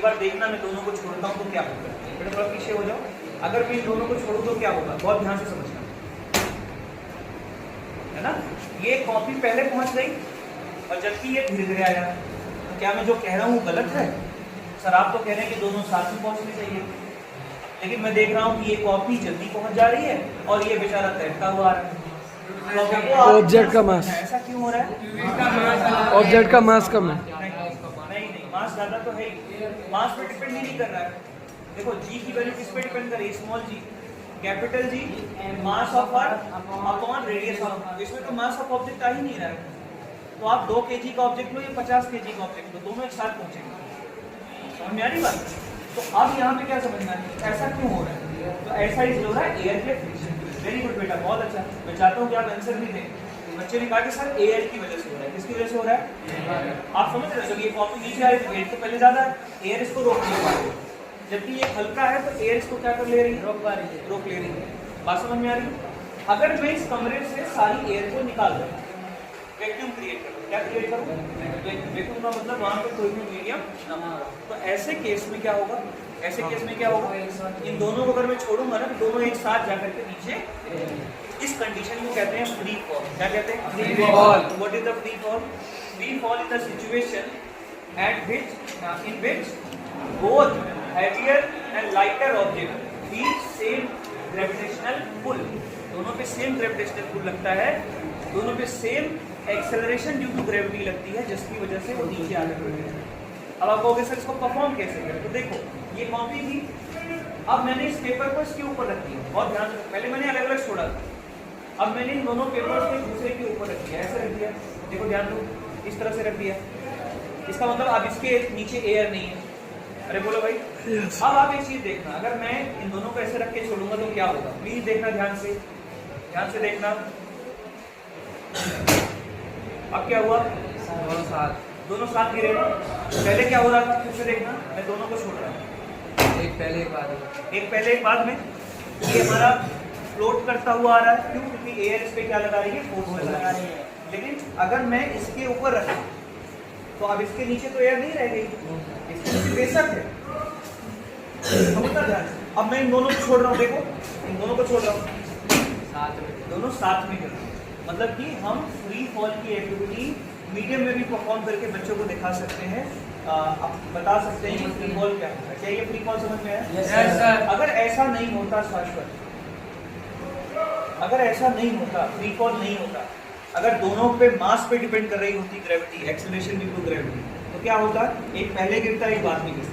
एक बार देखना, मैं दोनों को छोड़ता हूँ तो क्या होगा। बेटा थोड़ा पीछे हो जाओ। अगर मैं इन दोनों को छोड़ूं तो क्या होगा, बहुत ध्यान से समझना, है ना। ये कॉपी पहले पहुंच गई और जबकि ये धीरे धीरे आया, तो क्या मैं जो कह रहा हूँ गलत है? सर आप तो कह रहे हैं कि दोनों साथ में पहुंचने चाहिए, लेकिन मैं देख रहा हूँ कि ये कॉपी जल्दी पहुंच जा रही है और ये बेचारा तैरता हुआ आ रहा है। ऑब्जेक्ट का मास, ऐसा क्यों हो रहा है? ऑब्जेक्ट का मास कम है। नहीं, मास ज्यादा तो है ही, मास पे डिपेंड ही नहीं कर रहा है। देखो जी की वैल्यू किस पे डिपेंड कर रही है, small G, capital G, mass of earth upon radius of, इसमें तो मास ऑफ ऑब्जेक्ट आ ही नहीं रहा है। तो आप 2 kg का ऑब्जेक्ट लो या 50 kg का ऑब्जेक्ट लो, दोनों एक साथ पहुंचेंगे। समझ में आ रही बात? तो अब यहाँ पे क्या समझना है, ऐसा क्यों हो रहा है? तो ऐसा इसलिए हो रहा है एयर के फ्रिक्शन। वेरी गुड बेटा, बहुत अच्छा। मैं चाहता हूँ कि आप आंसर भी दें। बच्चे ने कहा कि सर एयर की वजह से हो रहा है। किसकी वजह से हो रहा है? आप समझ रहे हो, जब ये कॉपी नीचे आई तो वेट तो पहले ज्यादा है, एयर इसको रोक नहीं पा रही है। जबकि ये हल्का है तो एयर इसको क्या कर ले रही है, रोक ले रही है। बात समझ में आ रही है? अगर मैं इस कमरे से सारी एयर को निकाल दूं, वैक्यूम क्रिएट करूं, क्या क्रिएट करूं? वैक्यूम का मतलब वहां पे कोई भी मीडियम ना हो। तो ऐसे केस में क्या होगा, ऐसे केस में क्या होगा, इन दोनों को अगर मैं छोड़ूंगा ना, तो दोनों एक साथ जाकर के नीचे, इस कंडीशन को कहते हैं फ्री फॉल। क्या कहते हैं? Free fall. What is the free fall? Free fall is the situation at which in which both heavier and lighter object feel same gravitational pull। दोनों पे सेम ग्रेविटेशनल पुल लगता है, दोनों पे same acceleration due to gravity लगती है, जिसकी वजह से वो नीचे आने लगते हैं। अब आप कहोगे सर इसको परफॉर्म कैसे करें? तो देखो ये कॉपी थी, अब मैंने इस पेपर को इसके ऊपर रख दिया, बहुत ध्यान से। पहले मैंने अलग अलग छोड़ा था, अब मैंने इन दोनों पेपर्स को एक दूसरे के ऊपर रख दिया, ऐसे रख दिया। देखो ध्यान दो, इस तरह से रख दिया। इसका मतलब अब इसके नीचे एयर नहीं है। अरे बोलो भाई, अब आप एक चीज देखना, अगर मैं इन दोनों को ऐसे रख के छोड़ूंगा तो क्या होगा? प्लीज देखना ध्यान से देखना। अब क्या हुआ? दोनों साथ गिरे। पहले क्या हो रहा था, फिर से देखना, मैं दोनों को छोड़ रहा हूँ, एक पहले एक बाद में। ये हमारा फ्लोट करता हुआ आ रहा है, क्यों? क्योंकि एयर इस पे क्या लगा रही है, फोर्स लगा रही है। लेकिन अगर मैं इसके ऊपर रखूं तो अब इसके नीचे तो एयर नहीं रह गई, इसके नीचे बेशक है। समझना ध्यान से। अब मैं इन दोनों को छोड़ रहा हूँ, देखो इन दोनों को छोड़ रहा हूँ, दोनों साथ में कर रहा हूँ। मतलब कि हम फ्री फॉल की एक्टिविटी मीडियम में भी परफॉर्म करके बच्चों को दिखा सकते हैं, अब बता सकते हैं कि फ्री फॉल क्या है। क्या ये फ्री फॉल समझ में आया? Yes, sir। अगर ऐसा नहीं होता शाश्वत, अगर ऐसा नहीं होता, फ्री फॉल नहीं होता, अगर दोनों पे मास पे डिपेंड कर रही होती gravity, acceleration due to gravity, तो क्या होता? एक पहले गिरता, एक बाद में गिरता।